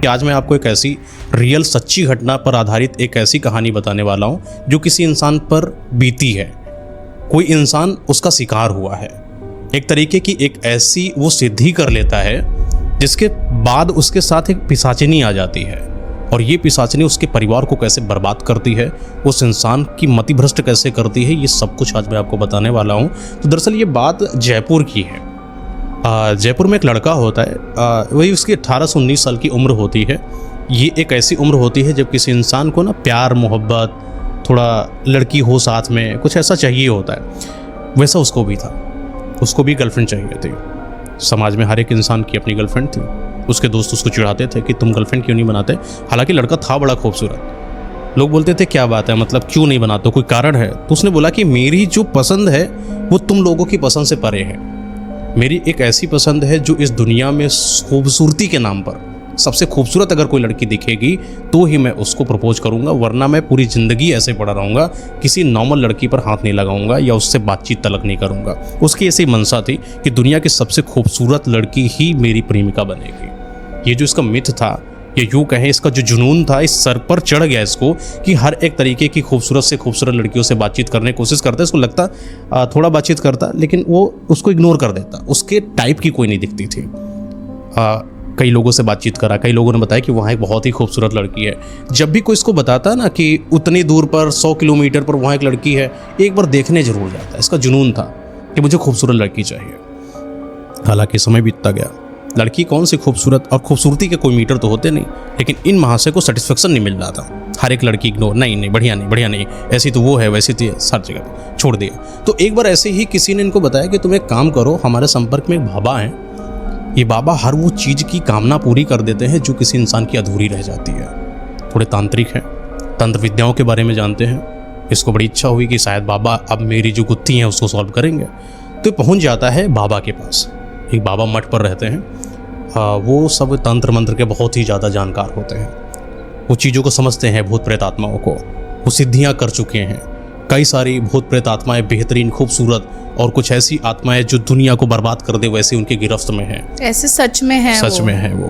कि आज मैं आपको एक ऐसी रियल सच्ची घटना पर आधारित एक ऐसी कहानी बताने वाला हूँ जो किसी इंसान पर बीती है। कोई इंसान उसका शिकार हुआ है, एक तरीके की एक ऐसी वो सिद्धि कर लेता है जिसके बाद उसके साथ एक पिशाचिनी आ जाती है और ये पिशाचिनी उसके परिवार को कैसे बर्बाद करती है, उस इंसान की मति भ्रष्ट कैसे करती है, ये सब कुछ आज मैं आपको बताने वाला हूँ। तो दरअसल ये बात जयपुर की है। जयपुर में एक लड़का होता है, वही उसकी 18 से 19 साल की उम्र होती है। ये एक ऐसी उम्र होती है जब किसी इंसान को ना प्यार मोहब्बत, थोड़ा लड़की हो साथ में, कुछ ऐसा चाहिए होता है। वैसा उसको भी था, उसको भी गर्लफ्रेंड चाहिए थी। समाज में हर एक इंसान की अपनी गर्लफ्रेंड थी। उसके दोस्त उसको चिढ़ाते थे कि तुम गर्लफ्रेंड क्यों नहीं बनाते। हालांकि लड़का था बड़ा खूबसूरत। लोग बोलते थे क्या बात है, मतलब क्यों नहीं बनाते, कोई कारण है? तो उसने बोला कि मेरी जो पसंद है वो तुम लोगों की पसंद से परे है। मेरी एक ऐसी पसंद है जो इस दुनिया में खूबसूरती के नाम पर सबसे खूबसूरत अगर कोई लड़की दिखेगी तो ही मैं उसको प्रपोज करूंगा, वरना मैं पूरी ज़िंदगी ऐसे पड़ा रहूँगा, किसी नॉर्मल लड़की पर हाथ नहीं लगाऊंगा या उससे बातचीत तलक नहीं करूंगा। उसकी ऐसी मनसा थी कि दुनिया की सबसे खूबसूरत लड़की ही मेरी प्रेमिका बनेगी। ये जो इसका मिथ था, ये यूँ कहें इसका जो जुनून था, इस सर पर चढ़ गया इसको कि हर एक तरीके की खूबसूरत से खूबसूरत लड़कियों से बातचीत करने की कोशिश करता। इसको लगता थोड़ा बातचीत करता, लेकिन वो उसको इग्नोर कर देता। उसके टाइप की कोई नहीं दिखती थी। कई लोगों से बातचीत करा, कई लोगों ने बताया कि वहाँ एक बहुत ही खूबसूरत लड़की है। जब भी कोई इसको बताता ना कि उतनी दूर पर 100 किलोमीटर पर वहाँ एक लड़की है, एक बार देखने जरूर जाता। इसका जुनून था कि मुझे खूबसूरत लड़की चाहिए। हालांकि समय बीतता गया, लड़की कौन सी खूबसूरत, और खूबसूरती के कोई मीटर तो होते नहीं, लेकिन इन महाशय को सेटिस्फेक्शन नहीं मिल रहा था। हर एक लड़की इग्नोर, नहीं बढ़िया नहीं, ऐसी तो वो है, वैसी तो हर जगह छोड़ दिया। तो एक बार ऐसे ही किसी ने इनको बताया कि तुम एक काम करो, हमारे संपर्क में एक बाबा हैं, ये बाबा हर वो चीज़ की कामना पूरी कर देते हैं जो किसी इंसान की अधूरी रह जाती है। थोड़े तांत्रिक हैं, तंत्र विद्याओं के बारे में जानते हैं। इसको बड़ी इच्छा हुई कि शायद बाबा अब मेरी जो गुत्थी है उसको सॉल्व करेंगे। तो पहुंच जाता है बाबा के पास। एक बाबा मठ पर रहते हैं। वो सब तंत्र मंत्र के बहुत ही ज़्यादा जानकार होते हैं। वो चीज़ों को समझते हैं, भूत प्रेत आत्माओं को। वो सिद्धियाँ कर चुके हैं। कई सारी भूत प्रेत आत्माएं बेहतरीन, खूबसूरत, और कुछ ऐसी आत्माएं जो दुनिया को बर्बाद कर दे वैसे उनके गिरफ्त में है। ऐसे सच में है वो।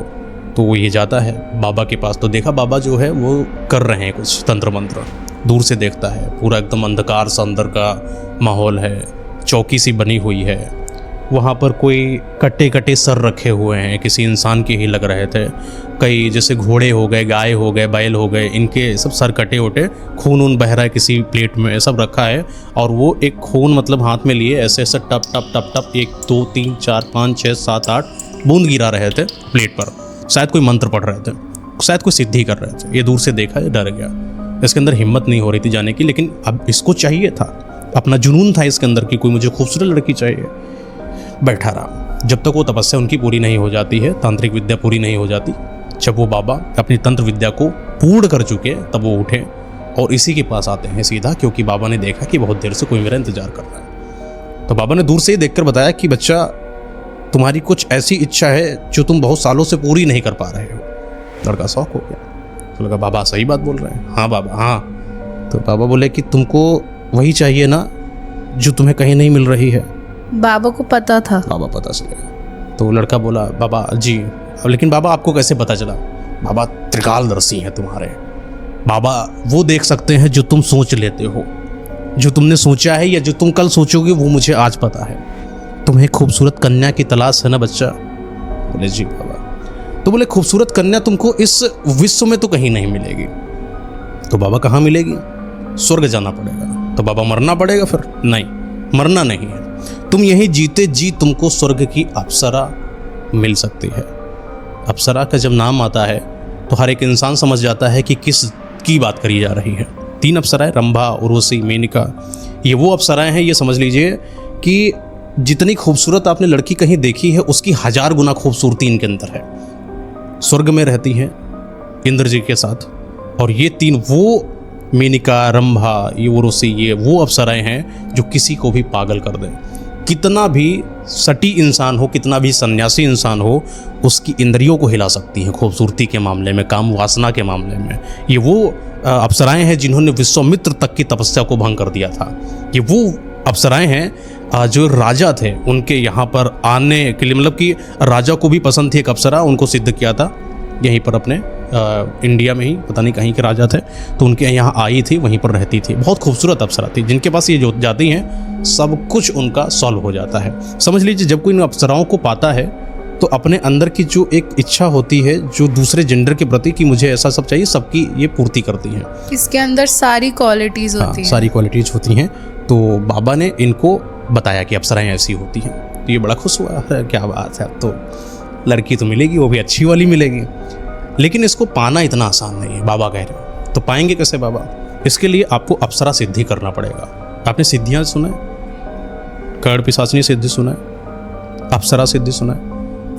तो वो ये जाता है बाबा के पास। तो देखा बाबा जो है वो कर रहे हैं कुछ तंत्र मंत्र। दूर से देखता है, पूरा एकदम अंधकार सा अंदर का माहौल है, चौकी सी बनी हुई है। वहाँ पर कोई कटे कटे सर रखे हुए हैं, किसी इंसान के ही लग रहे थे। कई जैसे घोड़े हो गए, गाय हो गए, बैल हो गए, इनके सब सर कटे उटे, खून बह रहा है किसी प्लेट में, सब रखा है। और वो एक खून मतलब हाथ में लिए ऐसे ऐसे टप टप टप टप 1 2 3 4 5 6 7 8 बूंद गिरा रहे थे प्लेट पर। शायद कोई मंत्र पढ़ रहे थे, शायद कोई सिद्धि कर रहे थे। ये दूर से देखा, ये डर गया। इसके अंदर हिम्मत नहीं हो रही थी जाने की, लेकिन अब इसको चाहिए था, अपना जुनून था इसके अंदर की कोई मुझे खूबसूरत लड़की चाहिए। बैठा रहा जब तक वो तपस्या उनकी पूरी नहीं हो जाती है, तांत्रिक विद्या पूरी नहीं हो जाती। जब वो बाबा अपनी तंत्र विद्या को पूर्ण कर चुके तब वो उठे और इसी के पास आते हैं सीधा, क्योंकि बाबा ने देखा कि बहुत देर से कोई मेरा इंतजार कर रहा है। तो बाबा ने दूर से ही देखकर बताया कि बच्चा, तुम्हारी कुछ ऐसी इच्छा है जो तुम बहुत सालों से पूरी नहीं कर पा रहे हो। लड़का शौक हो गया। तो लगा बाबा सही बात बोल रहे हैं। हाँ बाबा हाँ। तो बाबा बोले कि तुमको वही चाहिए ना जो तुम्हें कहीं नहीं मिल रही है। बाबा को पता था। बाबा पता चला। तो लड़का बोला बाबा जी, लेकिन बाबा आपको कैसे पता चला? बाबा त्रिकालदर्शी हैं तुम्हारे। बाबा वो देख सकते हैं जो तुम सोच लेते हो, जो तुमने सोचा है या जो तुम कल सोचोगे वो मुझे आज पता है। तुम्हें खूबसूरत कन्या की तलाश है ना बच्चा? बोले जी बाबा। तो बोले खूबसूरत कन्या तुमको इस विश्व में तो कहीं नहीं मिलेगी। तो बाबा कहाँ मिलेगी? स्वर्ग जाना पड़ेगा। तो बाबा मरना पड़ेगा फिर? नहीं, मरना नहीं है, तुम यही जीते जी तुमको स्वर्ग की अप्सरा मिल सकती है। अप्सरा का जब नाम आता है तो हर एक इंसान समझ जाता है कि किस की बात करी जा रही है। 3 अप्सराएं, रंभा, उर्वशी, मेनका, ये वो अप्सराएं हैं। ये समझ लीजिए कि जितनी खूबसूरत आपने लड़की कहीं देखी है उसकी 1000 गुना खूबसूरती इनके अंदर है। स्वर्ग में रहती हैं इंद्र जी के साथ। और ये 3 वो मेनका, रंभा, ये उर्वशी, ये वो अप्सराएं हैं जो किसी को भी पागल कर दें। कितना भी सटी इंसान हो, कितना भी सन्यासी इंसान हो, उसकी इंद्रियों को हिला सकती हैं खूबसूरती के मामले में, काम वासना के मामले में। ये वो अप्सराएं हैं जिन्होंने विश्वामित्र तक की तपस्या को भंग कर दिया था। ये वो अप्सराएं हैं जो राजा थे उनके यहाँ पर आने के लिए, मतलब कि राजा को भी पसंद थी एक अप्सरा, उनको सिद्ध किया था यहीं पर अपने इंडिया में ही, पता नहीं कहीं के राजा थे, तो उनके यहाँ आई थी, वहीं पर रहती थी। बहुत खूबसूरत अप्सरा थी, जिनके पास ये जो जाती हैं सब कुछ उनका सॉल्व हो जाता है। समझ लीजिए जब कोई इन अप्सराओं को पाता है तो अपने अंदर की जो एक इच्छा होती है जो दूसरे जेंडर के प्रति कि मुझे ऐसा सब चाहिए, सबकी ये पूर्ति करती हैं। इसके अंदर सारी क्वालिटीज होती हैं। सारी क्वालिटीज होती हैं। तो बाबा ने इनको बताया कि अप्सराएं ऐसी होती हैं, तो ये बड़ा खुश हुआ, क्या बात है, अब तो लड़की तो मिलेगी, वो भी अच्छी वाली मिलेगी। लेकिन इसको पाना इतना आसान नहीं है, बाबा कह रहे हैं। तो पाएंगे कैसे बाबा? इसके लिए आपको अप्सरा सिद्धि करना पड़ेगा। आपने सिद्धियाँ सुना है? कर्ण पिशाचिनी सिद्धि सुना है? अप्सरा सिद्धि सुना है?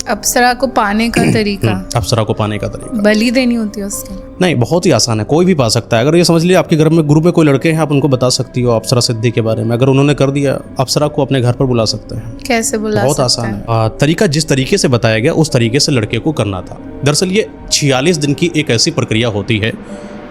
अप्सरा को पाने का तरीका, अप्सरा को पाने का तरीका, बलि देनी होती है उसके लिए? नहीं, बहुत ही आसान है, कोई भी पा सकता है। अगर ये समझ लिया आपके घर में ग्रुप में कोई लड़के हैं, आप उनको बता सकती हो अप्सरा सिद्धि के बारे में। अगर उन्होंने कर दिया, अप्सरा को अपने घर पर बुला सकते हैं। कैसे बुला बहुत सकते आसान हैं? है। तरीका जिस तरीके से बताया गया उस तरीके से लड़के को करना था। दरअसल ये 46 दिन की एक ऐसी प्रक्रिया होती है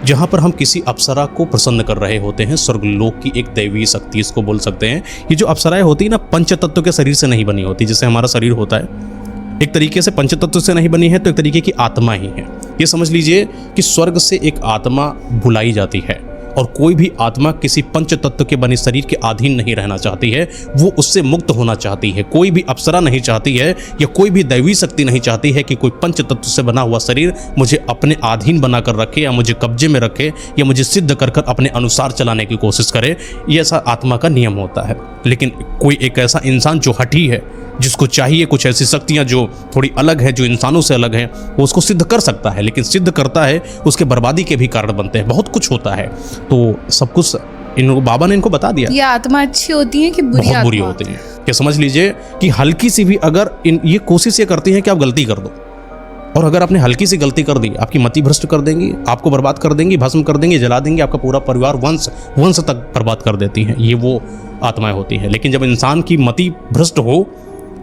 जहाँ पर हम किसी अप्सरा को प्रसन्न कर रहे होते हैं। स्वर्गलोक की एक दैवी शक्ति इसको बोल सकते हैं। ये जो अप्सराएं होती है ना, पंच तत्व के शरीर से नहीं बनी होती, जैसे हमारा शरीर होता है। एक तरीके से पंच तत्व से नहीं बनी है, तो एक तरीके की आत्मा ही है। ये समझ लीजिए कि स्वर्ग से एक आत्मा बुलाई जाती है, और कोई भी आत्मा किसी पंच तत्व के बने शरीर के अधीन नहीं रहना चाहती है, वो उससे मुक्त होना चाहती है। कोई भी अप्सरा नहीं चाहती है या कोई भी दैवी शक्ति नहीं चाहती है कि कोई पंच तत्व से बना हुआ शरीर मुझे अपने अधीन बनाकर रखे या मुझे कब्जे में रखे या मुझे सिद्ध कर कर अपने अनुसार चलाने की कोशिश करे। ये ऐसा आत्मा का नियम होता है। लेकिन कोई एक ऐसा इंसान जो हठी है, जिसको चाहिए कुछ ऐसी शक्तियां जो थोड़ी अलग है, जो इंसानों से अलग है, वो उसको सिद्ध कर सकता है। लेकिन सिद्ध करता है उसके बर्बादी के भी कारण बनते हैं, बहुत कुछ होता है। तो सब कुछ इनको बाबा ने इनको बता दिया। ये आत्मा अच्छी होती है कि बहुत बुरी होती है? कि समझ लीजिए कि हल्की सी भी अगर ये कोशिश ये करती है कि आप गलती कर दो, और अगर आपने हल्की सी गलती कर दी, आपकी मति भ्रष्ट कर देंगी, आपको बर्बाद कर देंगी, भस्म कर देंगी, जला देंगी, आपका पूरा परिवार वंश तक बर्बाद कर देती हैं। ये वो आत्माएं होती हैं। लेकिन जब इंसान की मति भ्रष्ट हो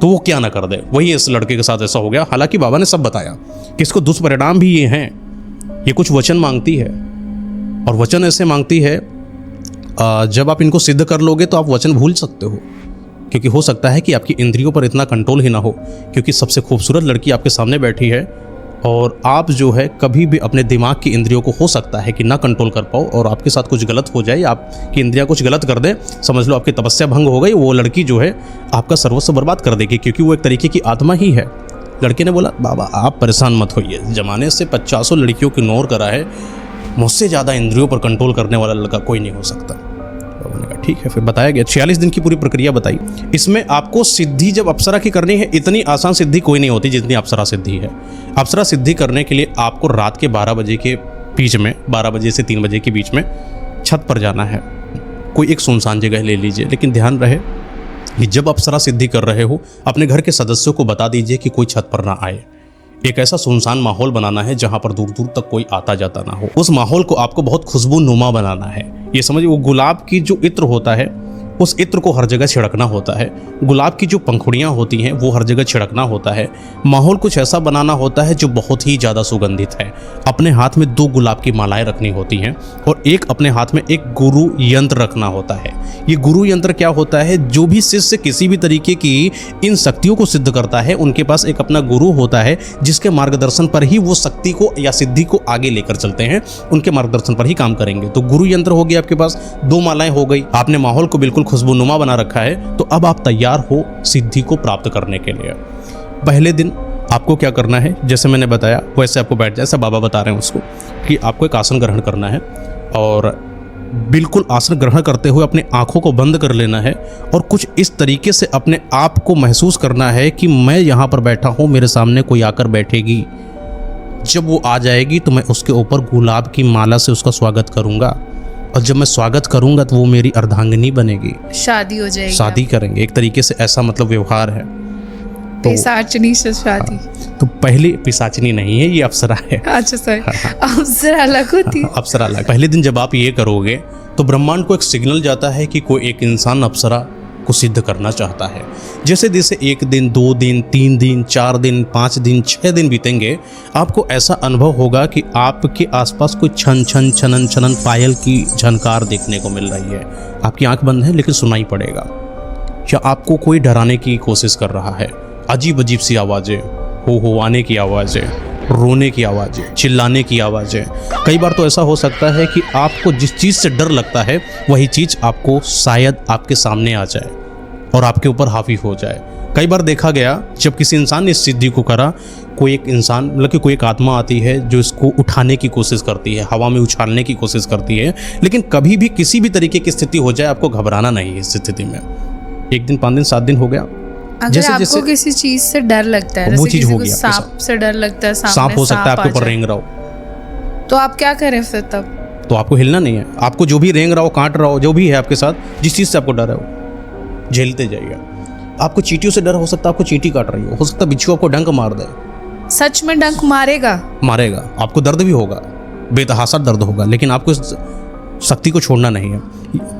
तो वो क्या ना कर दे, वही इस लड़के के साथ ऐसा हो गया। हालांकि बाबा ने सब बताया कि इसको दुष्परिणाम भी ये हैं। ये कुछ वचन मांगती है, और वचन ऐसे मांगती है जब आप इनको सिद्ध कर लोगे तो आप वचन भूल सकते हो, क्योंकि हो सकता है कि आपकी इंद्रियों पर इतना कंट्रोल ही ना हो, क्योंकि सबसे खूबसूरत लड़की आपके सामने बैठी है, और आप जो है कभी भी अपने दिमाग की इंद्रियों को हो सकता है कि ना कंट्रोल कर पाओ, और आपके साथ कुछ गलत हो जाए, आपकी इंद्रियां कुछ गलत कर दे, समझ लो आपकी तपस्या भंग हो गई। वो लड़की जो है आपका सर्वस्व बर्बाद कर देगी, क्योंकि वो एक तरीके की आत्मा ही है। लड़के ने बोला, बाबा आप परेशान मत होइए, जमाने से 50 लड़कियों को इग्नोर करा है, मुझसे ज़्यादा इंद्रियों पर कंट्रोल करने वाला लड़का कोई नहीं हो सकता। बाबा ने कहा ठीक है। फिर बताया गया 46 दिन की पूरी प्रक्रिया बताई। इसमें आपको सिद्धि जब अप्सरा की करनी है, इतनी आसान सिद्धि कोई नहीं होती जितनी अप्सरा सिद्धि है। अप्सरा सिद्धि करने के लिए आपको रात के 12 बजे के बीच में, 12 बजे से 3 बजे के बीच में छत पर जाना है। कोई एक सुनसान जगह ले लीजिए, लेकिन ध्यान रहे कि जब अप्सरा सिद्धि कर रहे हो अपने घर के सदस्यों को बता दीजिए कि कोई छत पर ना आए। एक ऐसा सुनसान माहौल बनाना है जहां पर दूर दूर तक कोई आता जाता ना हो। उस माहौल को आपको बहुत खुशबू-नुमा बनाना है। ये समझिए, वो गुलाब की जो इत्र होता है, उस इत्र को हर जगह छिड़कना होता है। गुलाब की जो पंखुड़ियाँ होती हैं वो हर जगह छिड़कना होता है। माहौल कुछ ऐसा बनाना होता है जो बहुत ही ज़्यादा सुगंधित है। अपने हाथ में 2 गुलाब की मालाएं रखनी होती हैं, और एक अपने हाथ में एक गुरु यंत्र रखना होता है। ये गुरु यंत्र क्या होता है? जो भी शिष्य किसी भी तरीके की इन शक्तियों को सिद्ध करता है, उनके पास एक अपना गुरु होता है, जिसके मार्गदर्शन पर ही वो शक्ति को या सिद्धि को आगे लेकर चलते हैं। उनके मार्गदर्शन पर ही काम करेंगे। तो गुरु यंत्र हो गया आपके पास, 2 मालाएं हो गई, आपने माहौल को बिल्कुल खुशबूनुमा बना रखा है। तो अब आप तैयार हो सिद्धि को प्राप्त करने के लिए। पहले दिन आपको क्या करना है, जैसे मैंने बताया वैसे आपको बैठ जाए, ऐसा बाबा बता रहे हैं उसको कि आपको एक आसन ग्रहण करना है, और बिल्कुल आसन ग्रहण करते हुए अपनी आंखों को बंद कर लेना है, और कुछ इस तरीके से अपने आप को महसूस करना है कि मैं यहाँ पर बैठा हूँ, मेरे सामने कोई आकर बैठेगी। जब वो आ जाएगी तो मैं उसके ऊपर गुलाब की माला से उसका स्वागत करूँगा, और जब मैं स्वागत करूंगा तो वो मेरी अर्धांगिनी बनेगी, शादी हो जाएगी, शादी करेंगे। एक तरीके से ऐसा मतलब व्यवहार है। तो पिशाचिनी से शादी। तो पहले पिशाचिनी नहीं है, ये अप्सरा है। अच्छा सर, अप्सरा अलग होती है। अप्सरा अलग। पहले दिन जब आप ये करोगे तो ब्रह्मांड को एक सिग्नल जाता है कि कोई एक इंसान अप्सरा को सिद्ध करना चाहता है। जैसे जैसे 1 दिन, 2 दिन, 3 दिन, 4 दिन, 5 दिन, 6 दिन बीतेंगे, आपको ऐसा अनुभव होगा कि आपके आसपास कोई छन छन छनन छनन पायल की झनकार देखने को मिल रही है। आपकी आंख बंद है लेकिन सुनाई पड़ेगा। या आपको कोई डराने की कोशिश कर रहा है, अजीब अजीब सी आवाज़ें, हो आने की आवाज़ें, रोने की आवाज़ें, चिल्लाने की आवाज़ें। कई बार तो ऐसा हो सकता है कि आपको जिस चीज़ से डर लगता है वही चीज़ आपको शायद आपके सामने आ जाए और आपके ऊपर हावी हो जाए। कई बार देखा गया जब किसी इंसान ने इस सिद्धि को करा, कोई एक इंसान मतलब कि कोई एक आत्मा आती है जो इसको उठाने की कोशिश करती है, हवा में उछालने की कोशिश करती है, लेकिन कभी भी किसी भी तरीके की स्थिति हो जाए आपको घबराना नहीं है इस स्थिति में। 1 दिन 5 दिन 7 दिन हो गया, अगर आपको किसी चीज से डर लगता है, वो जैसे चीज किसी हो को गया, सांप से डर लगता है, सांप हो सकता है आपके ऊपर रेंग रहा हो, तो आप क्या करें फिर तब? तो आपको हिलना नहीं है। आपको जो भी रेंग रहा हो, काट रहा हो, जो भी है आपके साथ, जिस चीज़ से आपको डर है वो झेलते जाइए। आपको चींटियों से डर हो सकता है, आपको चींटी काट रही हो सकता है बिच्छू आपको डंक मार दे। सच में डंक मारेगा? मारेगा, आपको दर्द भी होगा, बेतहासा दर्द होगा, लेकिन आपको इस शक्ति को छोड़ना नहीं है।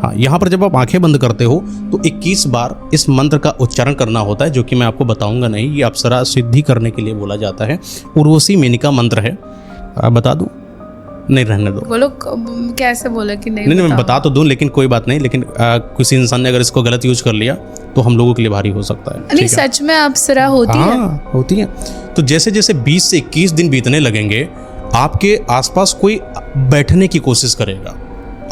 हाँ, यहाँ पर जब आप आंखें बंद करते हो तो 21 बार इस मंत्र का उच्चारण करना होता है, जो कि मैं आपको बताऊंगा नहीं, ये अप्सरा सिद्धि करने के लिए बोला जाता है। उर्वशी मेनिका मंत्र है, बता दूं? नहीं, रहने दो। बोलो, कैसे बोले कि नहीं? नहीं, मैं बता तो दूं, लेकिन कोई बात नहीं, लेकिन किसी इंसान ने अगर इसको गलत यूज कर लिया तो हम लोगों के लिए भारी हो सकता है। नहीं, सच में अप्सरा होती है? हाँ, होती है। तो जैसे जैसे 20 से 21 दिन बीतने लगेंगे, आपके आसपास कोई बैठने की कोशिश करेगा।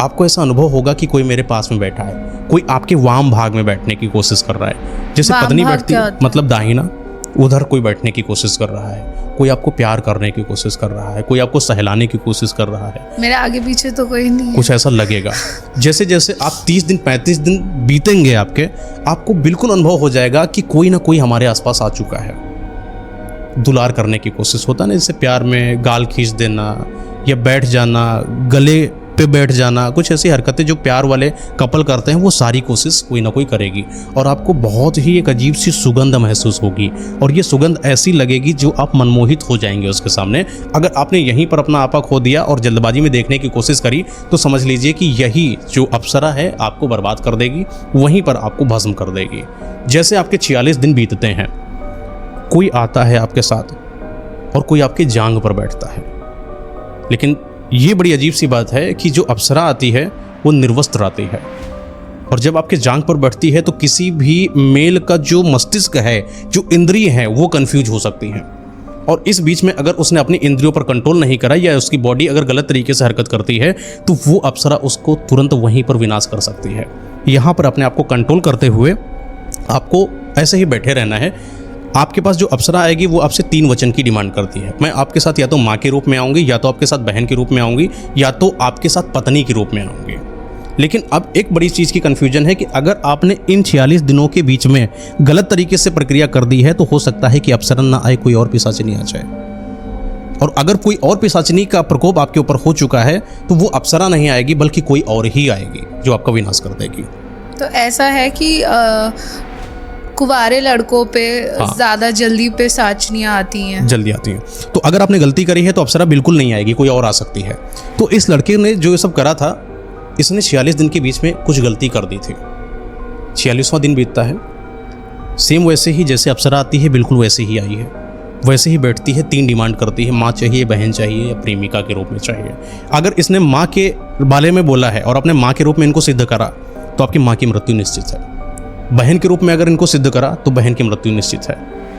आपको ऐसा अनुभव होगा कि कोई मेरे पास में बैठा है, कोई आपके वाम भाग में बैठने की कोशिश कर रहा है। जैसे पत्नी बैठती है, मतलब दाहिना, उधर कोई बैठने की कोशिश कर रहा है, कोई आपको प्यार करने की कोशिश कर रहा है, कोई आपको सहलाने की कोशिश कर रहा है। मेरे आगे पीछे तो कोई नहीं है। कुछ ऐसा लगेगा। जैसे जैसे आप 30 दिन 35 दिन बीतेंगे आपको बिल्कुल अनुभव हो जाएगा कि कोई ना कोई हमारे आसपास आ चुका है। दुलार करने की कोशिश होता है ना, जैसे प्यार में गाल खींच देना या बैठ जाना, गले पे बैठ जाना, कुछ ऐसी हरकतें जो प्यार वाले कपल करते हैं, वो सारी कोशिश कोई ना कोई करेगी और आपको बहुत ही एक अजीब सी सुगंध महसूस होगी और ये सुगंध ऐसी लगेगी जो आप मनमोहित हो जाएंगे उसके सामने। अगर आपने यहीं पर अपना आपा खो दिया और जल्दबाजी में देखने की कोशिश करी तो समझ लीजिए कि यही जो अप्सरा है आपको बर्बाद कर देगी, वहीं पर आपको भस्म कर देगी। जैसे आपके 46 दिन बीतते हैं, कोई आता है आपके साथ और कोई आपकी जांघ पर बैठता है, लेकिन ये बड़ी अजीब सी बात है कि जो अप्सरा आती है वो निर्वस्त्र आती है और जब आपके जांघ पर बैठती है तो किसी भी मेल का जो मस्तिष्क है, जो इंद्रिय है, वो कंफ्यूज हो सकती हैं और इस बीच में अगर उसने अपनी इंद्रियों पर कंट्रोल नहीं करा या उसकी बॉडी अगर गलत तरीके से हरकत करती है तो वो अप्सरा उसको तुरंत वहीं पर विनाश कर सकती है। यहाँ पर अपने आप को कंट्रोल करते हुए आपको ऐसे ही बैठे रहना है। आपके पास जो अप्सरा आएगी वो आपसे 3 वचन की डिमांड करती है। मैं आपके साथ या तो माँ के रूप में आऊँगी, या तो आपके साथ बहन के रूप में आऊँगी, या तो आपके साथ पत्नी के रूप में आऊँगी। लेकिन अब एक बड़ी चीज़ की कन्फ्यूजन है कि अगर आपने इन 46 दिनों के बीच में गलत तरीके से प्रक्रिया कर दी है तो हो सकता है कि अप्सरा ना आए, कोई और पिशाचिनी आ जाए। और अगर कोई और पिशाचिनी का प्रकोप आपके ऊपर हो चुका है तो वो अप्सरा नहीं आएगी बल्कि कोई और ही आएगी जो आपका विनाश कर देगी। तो ऐसा है कि कुंवारे लड़कों पे ज्यादा जल्दी पिशाचनियां आती हैं, जल्दी आती हैं। तो अगर आपने गलती करी है तो अप्सरा बिल्कुल नहीं आएगी, कोई और आ सकती है। तो इस लड़के ने जो ये सब करा था, इसने 46 दिन के बीच में कुछ गलती कर दी थी। 46वां दिन बीतता है, सेम वैसे ही जैसे अप्सरा आती है बिल्कुल वैसे ही आई है, वैसे ही बैठती है, 3 डिमांड करती है, माँ चाहिए, बहन चाहिए या प्रेमिका के रूप में चाहिए। अगर इसने माँ के बारे में बोला है और अपने माँ के रूप में इनको सिद्ध करा तो आपकी माँ की मृत्यु निश्चित है। बहन के रूप में अगर इनको सिद्ध करा तो बहन की मृत्यु निश्चित है।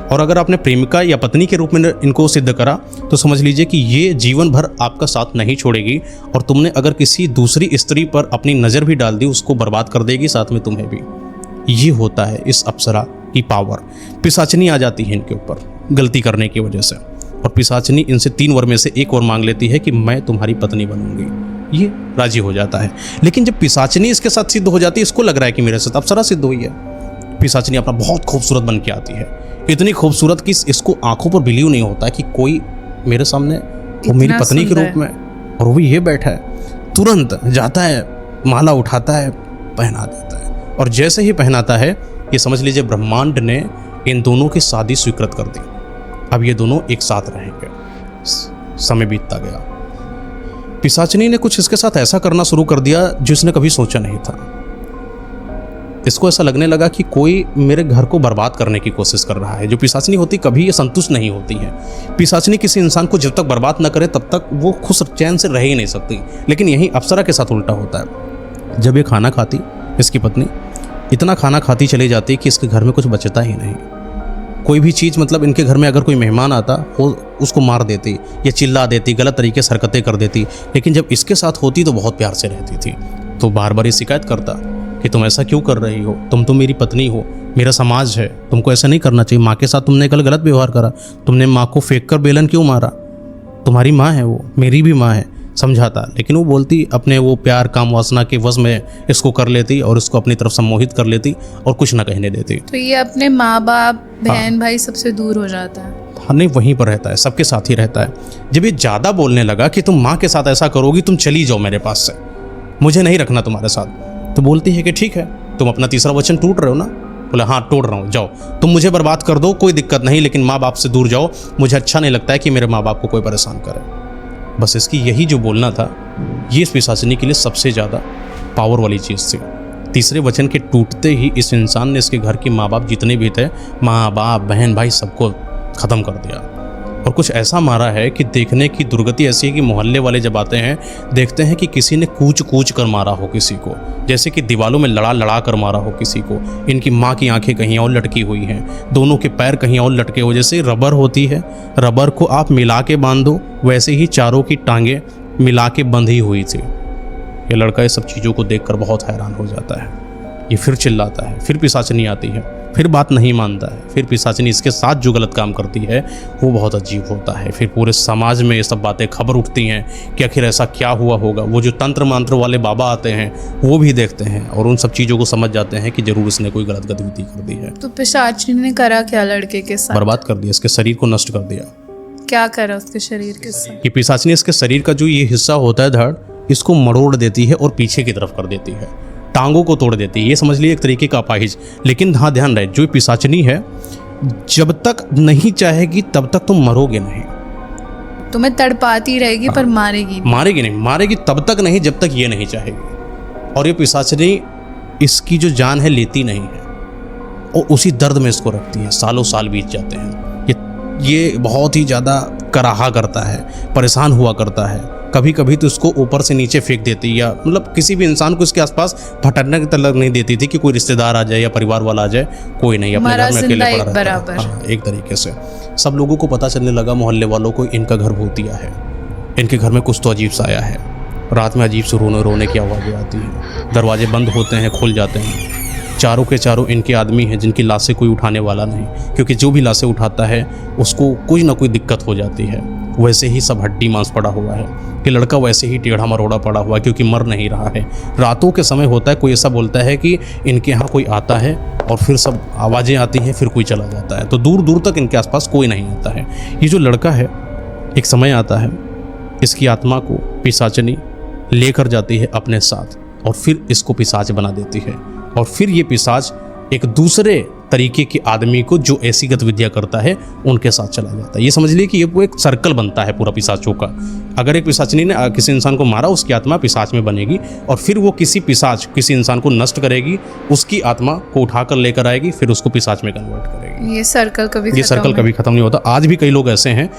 और अगर आपने प्रेमिका या पत्नी के रूप में इनको सिद्ध करा तो समझ लीजिए कि ये जीवन भर आपका साथ नहीं छोड़ेगी और तुमने अगर किसी दूसरी स्त्री पर अपनी नज़र भी डाल दी उसको बर्बाद कर देगी, साथ में तुम्हें भी। ये होता है इस अप्सरा की पावर। पिशाचनी आ जाती है इनके ऊपर गलती करने की वजह से और पिशाचनी इनसे 3 वर में से एक और मांग लेती है कि मैं तुम्हारी पत्नी बनूंगी। ये राजी हो जाता है। लेकिन जब पिशाचनी इसके साथ सिद्ध हो जाती है, इसको लग रहा है कि मेरे साथ अप्सरा सिद्ध हुई है। पिशाचनी अपना बहुत खूबसूरत बन के आती है, इतनी खूबसूरत कि इसको आंखों पर बिलीव नहीं होता है कि कोई मेरे सामने वो मेरी पत्नी के रूप में और वो ये बैठा है। तुरंत जाता है, माला उठाता है, पहना देता है और जैसे ही पहनाता है ये समझ लीजिए ब्रह्मांड ने इन दोनों की शादी स्वीकृत कर दी। अब ये दोनों एक साथ रहेंगे। समय बीतता गया, पिशाचनी ने कुछ इसके साथ ऐसा करना शुरू कर दिया जो इसने कभी सोचा नहीं था। इसको ऐसा लगने लगा कि कोई मेरे घर को बर्बाद करने की कोशिश कर रहा है। जो पिशाचनी होती कभी ये संतुष्ट नहीं होती है। पिशाचनी किसी इंसान को जब तक बर्बाद न करे तब तक वो खुश चैन से रह ही नहीं सकती। लेकिन यही अप्सरा के साथ उल्टा होता है। जब ये खाना खाती, इसकी पत्नी इतना खाना खाती चली जाती कि इसके घर में कुछ बचता ही नहीं। कोई भी चीज़ मतलब इनके घर में अगर कोई मेहमान आता वो उसको मार देती या चिल्ला देती, गलत तरीके से हरकतें कर देती। लेकिन जब इसके साथ होती तो बहुत प्यार से रहती थी। तो बार बार ये शिकायत करता कि तुम ऐसा क्यों कर रही हो, तुम तो मेरी पत्नी हो, मेरा समाज है, तुमको ऐसा नहीं करना चाहिए। माँ के साथ तुमने कल गलत व्यवहार करा, तुमने माँ को फेंक कर बेलन क्यों मारा, तुम्हारी माँ है वो, मेरी भी माँ है। समझाता, लेकिन वो बोलती अपने वो प्यार काम वासना के वश में इसको कर लेती और इसको अपनी तरफ सम्मोहित कर लेती और कुछ ना कहने देती। तो ये अपने माँ बाप बहन भाई सबसे दूर हो जाता है। हाँ नहीं, वहीं पर रहता है, सबके साथ ही रहता है। जब ये ज़्यादा बोलने लगा कि तुम माँ के साथ ऐसा करोगी, तुम चली जाओ मेरे पास से, मुझे नहीं रखना तुम्हारे साथ, तो बोलती है कि ठीक है, तुम अपना तीसरा वचन टूट रहे हो ना। बोला हाँ टूट रहा हूँ, जाओ तुम मुझे बर्बाद कर दो, कोई दिक्कत नहीं, लेकिन माँ बाप से दूर जाओ, मुझे अच्छा नहीं लगता है कि मेरे माँ बाप को कोई परेशान करे। बस इसकी यही जो बोलना था, ये इस पिशाचिनी के लिए सबसे ज़्यादा पावर वाली चीज़ थी। तीसरे वचन के टूटते ही इस इंसान ने इसके घर के माँ बाप जितने भी थे, माँ बाप बहन भाई, सबको ख़त्म कर दिया। और कुछ ऐसा मारा है कि देखने की दुर्गति ऐसी है कि मोहल्ले वाले जब आते हैं देखते हैं कि किसी ने कूच कूच कर मारा हो किसी को, जैसे कि दीवालों में लड़ा लड़ा कर मारा हो किसी को। इनकी माँ की आंखें कहीं और लटकी हुई हैं, दोनों के पैर कहीं और लटके हो, जैसे रबर होती है, रबर को आप मिला के बांध दो, वैसे ही चारों की टांगें मिला के बंधी हुई थी। ये लड़का ये सब चीज़ों को देखकर बहुत हैरान हो जाता है। ये फिर चिल्लाता है, फिर पिशाचिनी आती है, फिर बात नहीं मानता है, फिर पिशाचिनी इसके साथ जो गलत काम करती है वो बहुत अजीब होता है। फिर पूरे समाज में ये सब बातें खबर उठती हैं कि आखिर ऐसा क्या हुआ होगा। वो जो तंत्र मंत्र वाले बाबा आते हैं वो भी देखते हैं और उन सब चीज़ों को समझ जाते हैं कि जरूर इसने कोई गलत गतिविधि कर दी है। तो पिशाचिनी ने करा क्या लड़के के साथ? बर्बाद कर दिया, इसके शरीर को नष्ट कर दिया। क्या करा उसके शरीर के साथ? कि पिशाचिनी इसके शरीर का जो ये हिस्सा होता है धड़, इसको मरोड़ देती है और पीछे की तरफ कर देती है, टांगों को तोड़ देती है। ये समझ लिए एक तरीके का अपाहिज। लेकिन हाँ ध्यान रहे, जो पिशाचिनी है जब तक नहीं चाहेगी तब तक तुम मरोगे नहीं। तुम्हें तड़पाती रहेगी पर मारेगी नहीं। मारेगी नहीं, मारेगी तब तक नहीं जब तक ये नहीं चाहेगी। और ये पिशाचिनी इसकी जो जान है लेती नहीं है और उसी दर्द में इसको रखती है। सालों साल बीत जाते हैं। ये बहुत ही ज़्यादा कराहा करता है, परेशान हुआ करता है। कभी कभी तो इसको ऊपर से नीचे फेंक देती, या मतलब किसी भी इंसान को इसके आसपास फटकने की तलक नहीं देती थी कि कोई रिश्तेदार आ जाए या परिवार वाला आ जाए, कोई नहीं, अपने घर में अकेले पड़ा रहता है। हाँ, एक तरीके से सब लोगों को पता चलने लगा, मोहल्ले वालों को, इनका घर भूतिया है, इनके घर में कुछ तो अजीब सा आया है। रात में अजीब से रोने की आवाज़ें आती हैं, दरवाजे बंद होते हैं, खुल जाते हैं। चारों के चारों इनके आदमी हैं जिनकी लाशें कोई उठाने वाला नहीं, क्योंकि जो भी लाशें उठाता है उसको कुछ ना कोई दिक्कत हो जाती है। वैसे ही सब हड्डी मांस पड़ा हुआ है कि लड़का वैसे ही टेढ़ा मरोड़ा पड़ा हुआ है क्योंकि मर नहीं रहा है। रातों के समय होता है, कोई ऐसा बोलता है कि इनके यहाँ कोई आता है और फिर सब आवाज़ें आती हैं, फिर कोई चला जाता है, तो दूर दूर तक इनके आसपास कोई नहीं आता है। ये जो लड़का है, एक समय आता है इसकी आत्मा को पिशाचिनी लेकर जाती है अपने साथ और फिर इसको पिशाच बना देती है। और फिर ये पिशाच एक दूसरे तरीके के आदमी को जो ऐसी गतिविधियां करता है उनके साथ चला जाता है। ये समझ लिए कि ये वो एक सर्कल बनता है पूरा पिशाचों का। अगर एक पिशाचिनी ने किसी इंसान को मारा, उसकी आत्मा पिशाच में बनेगी और फिर वो किसी इंसान को नष्ट करेगी, उसकी आत्मा को उठाकर लेकर आएगी, फिर उसको पिशाच में कन्वर्ट करेगी। ये सर्कल कभी खत्म नहीं होता। आज भी कई लोग ऐसे हैं